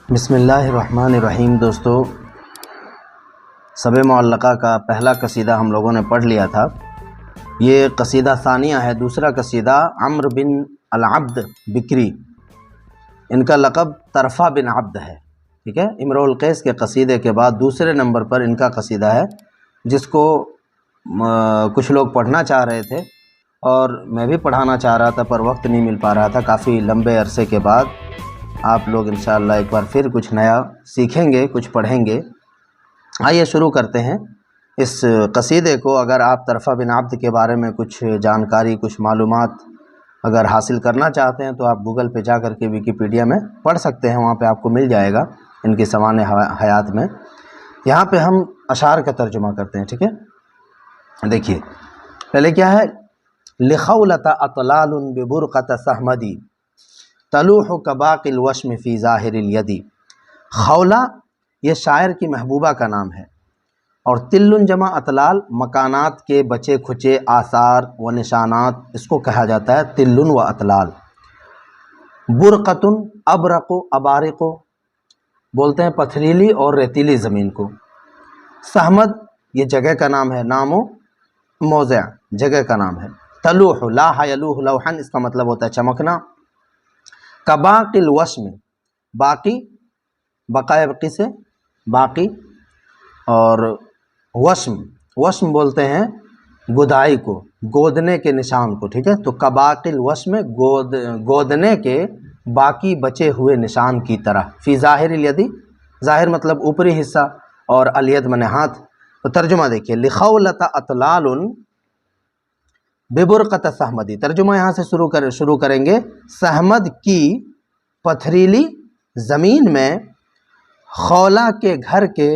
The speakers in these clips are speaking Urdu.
بسم اللہ الرحمن الرحیم۔ دوستو، سب معلقہ کا پہلا قصیدہ ہم لوگوں نے پڑھ لیا تھا۔ یہ قصیدہ ثانیہ ہے، دوسرا قصیدہ عمرو بن العبد بکری، ان کا لقب طرفہ بن عبد ہے، ٹھیک ہے۔ امرؤ القیس کے قصیدے کے بعد دوسرے نمبر پر ان کا قصیدہ ہے، جس کو کچھ لوگ پڑھنا چاہ رہے تھے اور میں بھی پڑھانا چاہ رہا تھا، پر وقت نہیں مل پا رہا تھا۔ کافی لمبے عرصے کے بعد آپ لوگ انشاءاللہ ایک بار پھر کچھ نیا سیکھیں گے، کچھ پڑھیں گے۔ آئیے شروع کرتے ہیں اس قصیدے کو۔ اگر آپ طرفہ بن عبد کے بارے میں کچھ جانکاری، کچھ معلومات اگر حاصل کرنا چاہتے ہیں تو آپ گوگل پہ جا کر کے ویکیپیڈیا میں پڑھ سکتے ہیں، وہاں پہ آپ کو مل جائے گا ان کی سوانح حیات میں۔ یہاں پہ ہم اشعار کا ترجمہ کرتے ہیں، ٹھیک ہے۔ دیکھیے پہلے کیا ہے، لخولۃ اطلال ببرقۃ سحمدی تلوح کباق الوشم فی ظاہر الید۔ خولہ یہ شاعر کی محبوبہ کا نام ہے، اور تل جمع اطلال مکانات کے بچے کھچے آثار و نشانات، اس کو کہا جاتا ہے تل و اطلال۔ برقۃ ابرق ابارق بولتے ہیں پتھریلی اور ریتیلی زمین کو۔ سحمد یہ جگہ کا نام ہے، نام و موضع جگہ کا نام ہے۔ تلوح لاح یلوح لوحن، اس کا مطلب ہوتا ہے چمکنا۔ کباق الوشم باقی، بقائے بقی سے باقی، اور وشم، وشم بولتے ہیں گدائی کو، گودنے کے نشان کو، ٹھیک ہے۔ تو کباق الوشم گودنے کے باقی بچے ہوئے نشان کی طرح۔ فی ظاہر الیدی، ظاہر مطلب اوپری حصہ، اور الید من ہاتھ۔ تو ترجمہ دیکھیے، لخولۃ اطلال ببرقۃ سحمدی، ترجمہ یہاں سے شروع کریں گے۔ سحمد کی پتھریلی زمین میں خولہ کے گھر کے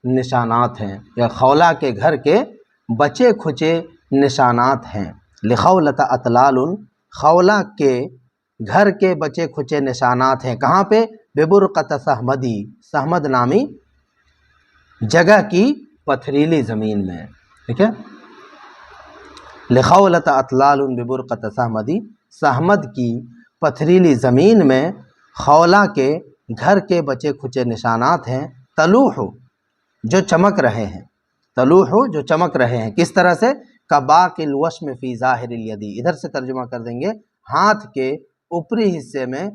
نشانات ہیں، یا خولہ کے گھر کے بچے کھچے نشانات ہیں۔ لخولۃ اطلال، خولہ کے گھر کے بچے کھچے نشانات ہیں، کہاں پہ؟ ببرقۃ سحمدی، سحمد نامی جگہ کی پتھریلی زمین میں، ٹھیک ہے۔ لخولۃ اطلال ببرقۃ سحمدی، سحمد کی پتھریلی زمین میں خولہ کے گھر کے بچے کھچے نشانات ہیں۔ تلوح جو چمک رہے ہیں، تلوح جو چمک رہے ہیں، کس طرح سے؟ کباق الوشم فی ظاہر الیدی، ادھر سے ترجمہ کر دیں گے، ہاتھ کے اوپری حصے میں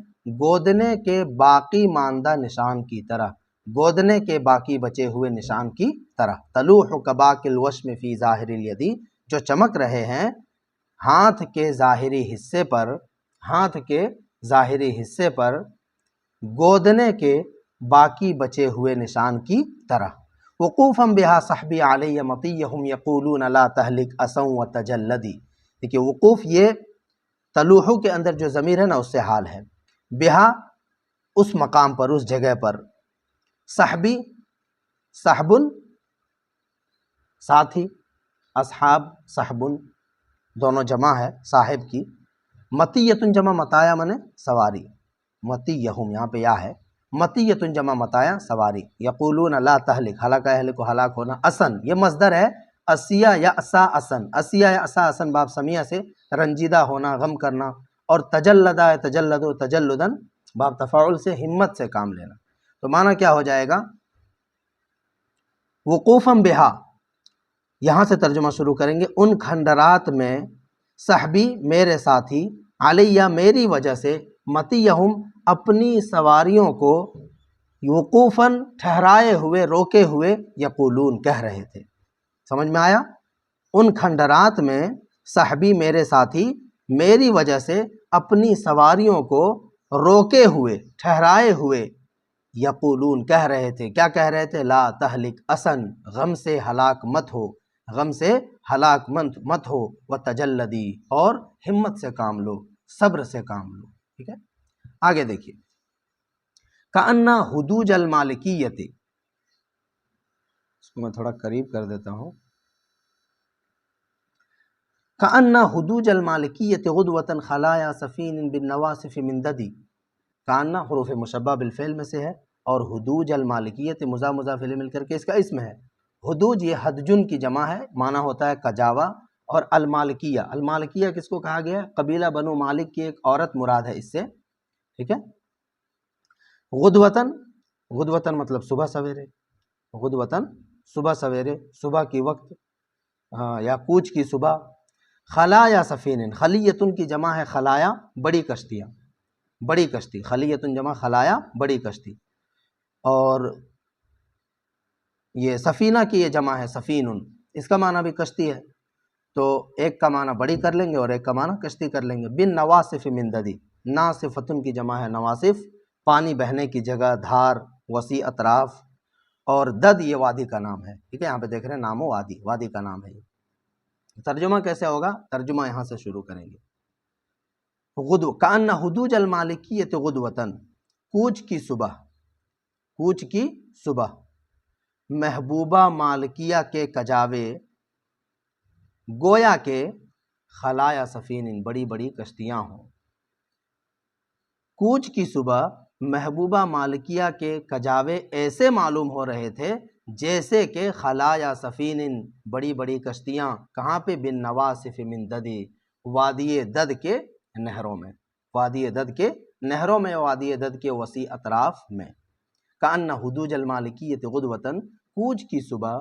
گودنے کے باقی ماندہ نشان کی طرح، گودنے کے باقی بچے ہوئے نشان کی طرح۔ تلوح کباق الوشم فی ظاہر الیدی، جو چمک رہے ہیں ہاتھ کے ظاہری حصے پر، ہاتھ کے ظاہری حصے پر گودنے کے باقی بچے ہوئے نشان کی طرح۔ وقوفا بہا صحبی علی مطیہم یقولون لا تہلک اسوا وتجلدی۔ دیکھیے وقوف یہ تلوحو کے اندر جو ضمیر ہے نا، اس سے حال ہے۔ بہا اس مقام پر، اس جگہ پر، صحبی صحبن ساتھی، اصحاب صحبن دونوں جمع ہے صاحب کی۔ مطیتن جمع مطایا منے سواری، مطیہم یہاں پہ یا ہے، مطیتن جمع مطایا سواری۔ یقولون لا تہلک، ہلاک اہلک کو ہلاک ہونا۔ اسن یہ مصدر ہے، اسیا یا اسا اسن، اسیا یا اسا اسن باب سمیہ سے رنجیدہ ہونا، غم کرنا۔ اور تجلدہ یا تجلد تجلدن باب تفاعل سے ہمت سے کام لینا۔ تو معنی کیا ہو جائے گا؟ وقوفاً بہا، یہاں سے ترجمہ شروع کریں گے، ان کھنڈرات میں، صحبی میرے ساتھی، علیہ میری وجہ سے، مطیہم اپنی سواریوں کو، وقوفاً ٹھہرائے ہوئے، روکے ہوئے، یقولون کہہ رہے تھے۔ سمجھ میں آیا؟ ان کھنڈرات میں صحبی میرے ساتھی میری وجہ سے اپنی سواریوں کو روکے ہوئے، ٹھہرائے ہوئے، یقولون کہہ رہے تھے، کیا کہہ رہے تھے؟ لا تہلک اسن، غم سے ہلاک مت ہو، غم سے ہلاک مت ہو، وتجلدی اور ہمت سے کام لو، صبر سے کام لو، ٹھیک ہے۔ آگے دیکھیے، کأنہ حدوج المالکیت، اس کو میں تھوڑا قریب کر دیتا ہوں۔ کأنہ حدوج المالکیت غدوة خلایا سفین بالنواصف من ددی۔ کأنہ حروف مشبہ بالفعل میں سے ہے، اور حدوج المالکیت مضاف الیہ مل کر کے اس کا اسم ہے۔ حدوج یہ حدجن کی جمع ہے، معنی ہوتا ہے کجاوا۔ اور المالکیہ، المالکیہ کس کو کہا گیا ہے؟ قبیلہ بنو مالک کی ایک عورت مراد ہے اس سے، ٹھیک ہے۔ غدوتاً غدوتاً مطلب صبح سویرے، غدوتاً صبح سویرے، صبح کی وقت، ہاں، یا کوچ کی صبح۔ خلایا سفین، خلیتن کی جمع ہے خلایا، بڑی کشتیاں، بڑی کشتی، خلیتن جمع خلایا بڑی کشتی، اور یہ سفینہ کی یہ جمع ہے سفینن، اس کا معنی بھی کشتی ہے، تو ایک کا معنی بڑی کر لیں گے اور ایک کا معنی کشتی کر لیں گے۔ بن نواصف من ددی، ناصفتن کی جمع ہے نواصف، پانی بہنے کی جگہ، دھار، وسیع اطراف، اور دد یہ وادی کا نام ہے، ٹھیک ہے، یہاں پہ دیکھ رہے ہیں نام و وادی، وادی کا نام ہے یہ۔ ترجمہ کیسے ہوگا؟ ترجمہ یہاں سے شروع کریں گے۔ غدو کأن حدوج المالکیت غدوتن، کوچ کی صبح، کوچ کی صبح، محبوبہ مالکیہ کے کجاوے، گویا کہ خلایا سفین، بڑی بڑی کشتیاں ہوں۔ کوچ کی صبح محبوبہ مالکیہ کے کجاوے ایسے معلوم ہو رہے تھے جیسے کہ خلایا سفین، بڑی بڑی کشتیاں، کہاں پہ؟ بن نواصف من ددی، وادی دد کے نہروں میں، وادی دد کے نہروں میں، وادی دد کے وسیع اطراف میں۔ کأن حدوج المالکیت غدوتاً، کوچ کی صبح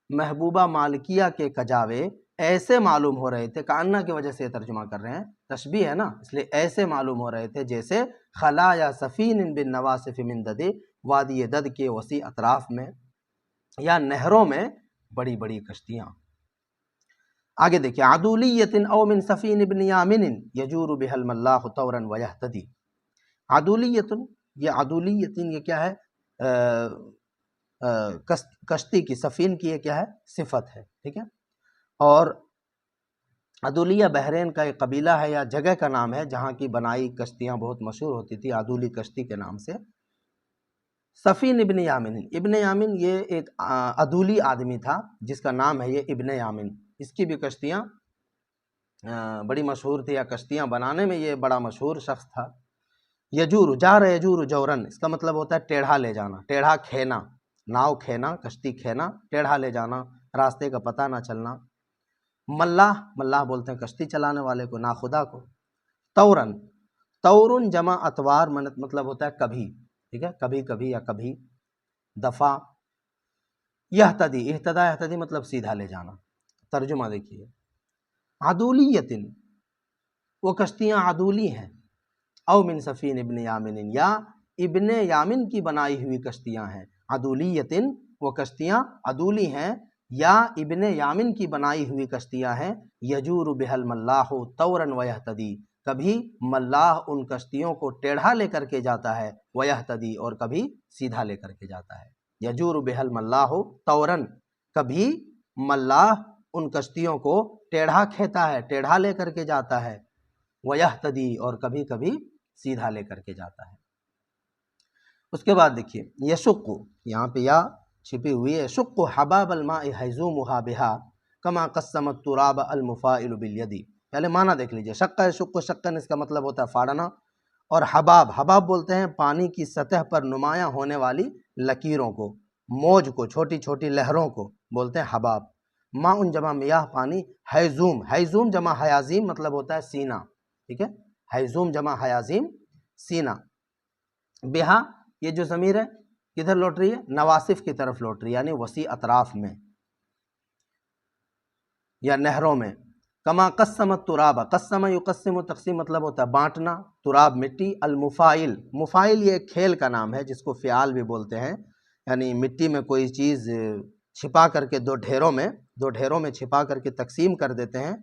محبوبہ مالکیہ کے کجاوے ایسے معلوم ہو رہے تھے، کأن کی وجہ سے یہ ترجمہ کر رہے ہیں، تشبیہ ہے نا، اس لیے ایسے معلوم ہو رہے تھے جیسے خلایا سفین بن نواصف من دد، وادی دد کے وسیع اطراف میں یا نہروں میں بڑی بڑی کشتیاں۔ آگے دیکھیں، عدولیت او من سفین ابن یامن یجور بها الملاح طورا ویہتدی۔ عدولیت، یہ عدولیت یہ کیا ہے؟ کشتی کی، سفین کی یہ کیا ہے؟ صفت ہے، ٹھیک ہے۔ اور عدولیہ بحرین کا ایک قبیلہ ہے یا جگہ کا نام ہے جہاں کی بنائی کشتیاں بہت مشہور ہوتی تھی، عدولی کشتی کے نام سے۔ سفین ابن یامن، ابن یامن یہ ایک عدولی آدمی تھا جس کا نام ہے یہ ابن یامن، اس کی بھی کشتیاں بڑی مشہور تھی، یا کشتیاں بنانے میں یہ بڑا مشہور شخص تھا۔ یجور، جار یجور جورن، اس کا مطلب ہوتا ہے ٹیڑھا لے جانا، ٹیڑھا کھینا، ناؤ کھینا، کشتی کھینا، ٹیڑھا لے جانا، راستے کا پتہ نہ چلنا۔ ملاح، ملاح بولتے ہیں کشتی چلانے والے کو، ناخدا کو۔ تورن، تورن جمع اتوار، مطلب ہوتا ہے کبھی، ٹھیک ہے، کبھی کبھی یا کبھی، دفعہ۔ یہتدی، اہتدا یہتدی مطلب سیدھا لے جانا۔ ترجمہ دیکھیے، عدولیتن، وہ کشتیاں عدولی ہیں، او من سفین ابن یامن، یا ابن یامن کی بنائی ہوئی کشتیاں ہیں۔ عدولیتن، وہ کشتیاں عدولی ہیں یا ابن یامن کی بنائی ہوئی کشتیاں ہیں۔ یجور بها الملاح طورا ویہتدی، کبھی ملاح ان کشتیوں کو ٹیڑھا لے کر کے جاتا ہے، ویہتدی، اور کبھی سیدھا لے کر کے جاتا ہے۔ یجور بها الملاح طورا، کبھی ملاح ان کشتیوں کو ٹیڑھا کھیتا ہے، ٹیڑھا لے کر کے جاتا ہے، ویہتدی، اور کبھی کبھی سیدھا لے کر کے جاتا ہے۔ اس کے بعد دیکھیے، یشق، یہاں پہ یا چھپی ہوئی ہے، یشق حباب الماء حیزومھا بہا کما قسم التراب المفاعل بالیدی۔ پہلے معنی دیکھ لیجئے، شق یشق، شقن اس کا مطلب ہوتا ہے پھاڑنا، اور حباب، حباب بولتے ہیں پانی کی سطح پر نمایاں ہونے والی لکیروں کو، موج کو، چھوٹی چھوٹی لہروں کو بولتے ہیں حباب۔ ماء جمع میاہ، پانی، حیزوم، حیزوم جمع حیازیم مطلب ہوتا ہے سینہ، ٹھیک ہے، حیزوم جمع حیازیم، سینہ۔ بہا، یہ جو ضمیر ہے کدھر لوٹ رہی ہے؟ نواصف کی طرف لوٹ رہی ہے، یعنی وسیع اطراف میں یا نہروں میں۔ کما قسم التراب، قسم یقسم، تقسیم مطلب ہوتا ہے بانٹنا، تراب مٹی، المفاعل، مفاعل یہ ایک کھیل کا نام ہے جس کو فعال بھی بولتے ہیں، یعنی مٹی میں کوئی چیز چھپا کر کے دو ڈھیروں میں چھپا کر کے تقسیم کر دیتے ہیں،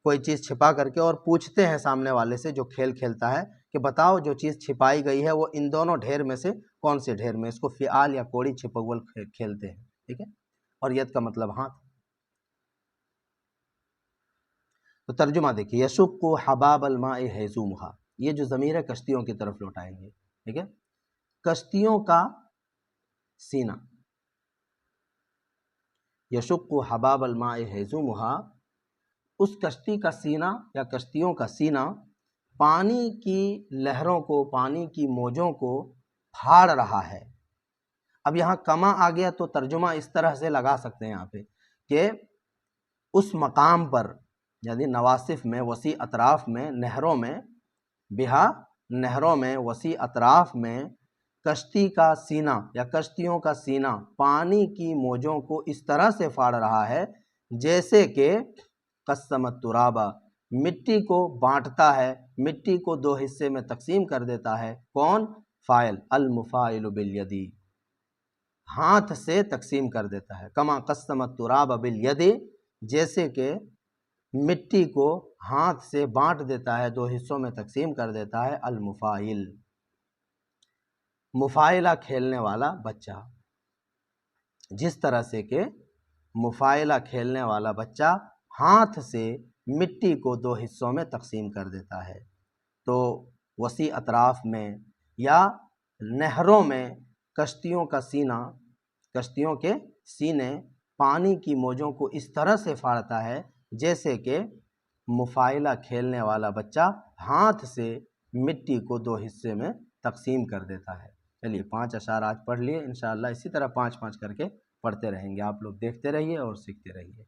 کوئی چیز چھپا کر کے، اور پوچھتے ہیں سامنے والے سے جو کھیل کھیلتا ہے کہ بتاؤ جو چیز چھپائی گئی ہے وہ ان دونوں ڈھیر میں سے کون سے ڈھیر میں، اس کو فعال یا کوڑی چھپول کھیلتے ہیں، ٹھیک ہے، اور ید کا مطلب ہاتھ۔ تو ترجمہ دیکھیے، یشق حباب الماء حیزومھا، یہ جو ضمیر ہے کشتیوں کی طرف لوٹائیں گے، ٹھیک ہے، کشتیوں کا سینہ، یشق حباب الماء حیزومھا، اس کشتی کا سینہ یا کشتیوں کا سینہ پانی کی لہروں کو، پانی کی موجوں کو پھاڑ رہا ہے۔ اب یہاں کما آ گیا تو ترجمہ اس طرح سے لگا سکتے ہیں یہاں پہ کہ اس مقام پر، یعنی نواصف میں، وسیع اطراف میں، نہروں میں، بہا، نہروں میں، وسیع اطراف میں، کشتی کا سینہ یا کشتیوں کا سینہ پانی کی موجوں کو اس طرح سے پھاڑ رہا ہے جیسے کہ قسم الترابا، مٹی کو بانٹتا ہے، مٹی کو دو حصے میں تقسیم کر دیتا ہے۔ کون؟ فاعل، المفاعل بالیدی، ہاتھ سے تقسیم کر دیتا ہے۔ کما قسم التراب بالید، جیسے کہ مٹی کو ہاتھ سے بانٹ دیتا ہے، دو حصوں میں تقسیم کر دیتا ہے۔ المفاعل، مفاعلہ کھیلنے والا بچہ، جس طرح سے کہ مفاعلہ کھیلنے والا بچہ ہاتھ سے مٹی کو دو حصوں میں تقسیم کر دیتا ہے۔ تو وسیع اطراف میں یا نہروں میں کشتیوں کا سینہ، کشتیوں کے سینے پانی کی موجوں کو اس طرح سے پھاڑتا ہے جیسے کہ مفاعلہ کھیلنے والا بچہ ہاتھ سے مٹی کو دو حصے میں تقسیم کر دیتا ہے۔ چلیے 5 اشعار آج پڑھ لیے، انشاءاللہ اسی طرح 5 کر کے پڑھتے رہیں گے۔ آپ لوگ دیکھتے رہیے اور سیکھتے رہیے۔